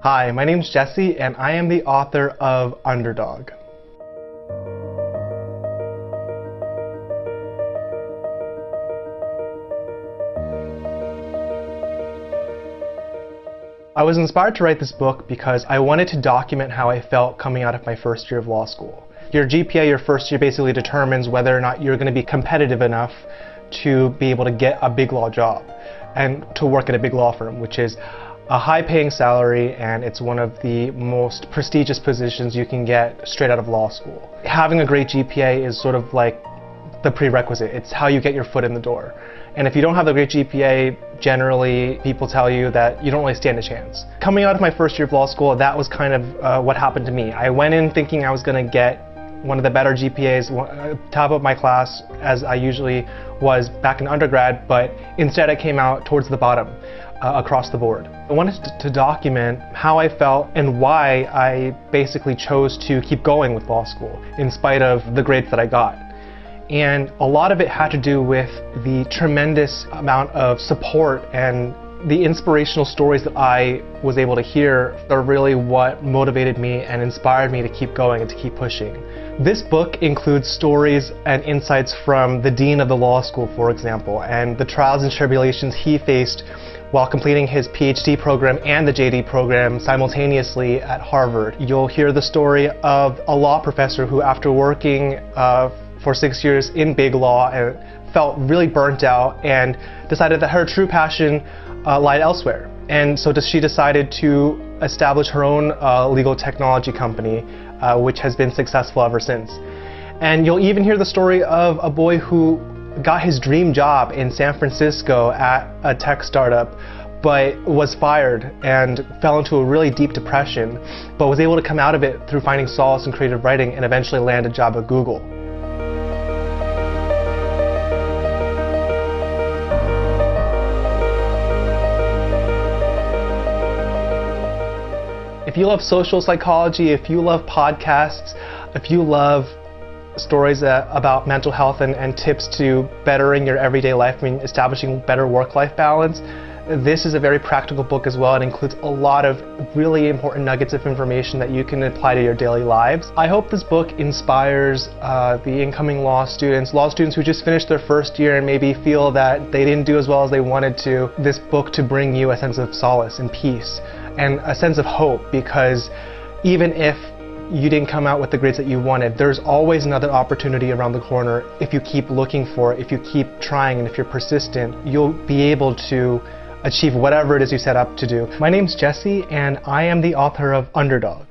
Hi, my name's Jesse, and I am the author of Underdog. I was inspired to write this book because I wanted to document how I felt coming out of my first year of law school. Your GPA your first year basically determines whether or not you're going to be competitive enough to be able to get a big law job and to work at a big law firm, which is a high-paying salary, and it's one of the most prestigious positions you can get straight out of law school. Having a great GPA is sort of like the prerequisite. It's how you get your foot in the door. And if you don't have a great GPA, generally people tell you that you don't really stand a chance. Coming out of my first year of law school, that was kind of what happened to me. I went in thinking I was going to get one of the better GPAs, top of my class, as I usually was back in undergrad, but instead I came out towards the bottom across the board. I wanted to document how I felt and why I basically chose to keep going with law school in spite of the grades that I got. And a lot of it had to do with the tremendous amount of support and the inspirational stories that I was able to hear are really what motivated me and inspired me to keep going and to keep pushing. This book includes stories and insights from the dean of the law school, for example, and the trials and tribulations he faced while completing his PhD program and the JD program simultaneously at Harvard. You'll hear the story of a law professor who, after working for 6 years in big law, and felt really burnt out and decided that her true passion lied elsewhere. And so she decided to establish her own legal technology company, which has been successful ever since. And you'll even hear the story of a boy who got his dream job in San Francisco at a tech startup, but was fired and fell into a really deep depression, but was able to come out of it through finding solace in creative writing and eventually land a job at Google. If you love social psychology, if you love podcasts, if you love stories about mental health and tips to bettering your everyday life, establishing better work-life balance, this is a very practical book as well. It includes a lot of really important nuggets of information that you can apply to your daily lives. I hope this book inspires the incoming law students who just finished their first year and maybe feel that they didn't do as well as they wanted to, this book to bring you a sense of solace and peace and a sense of hope, because even if you didn't come out with the grades that you wanted, there's always another opportunity around the corner. If you keep looking for it, if you keep trying, and if you're persistent, you'll be able to achieve whatever it is you set up to do. My name's Jesse, and I am the author of Underdog.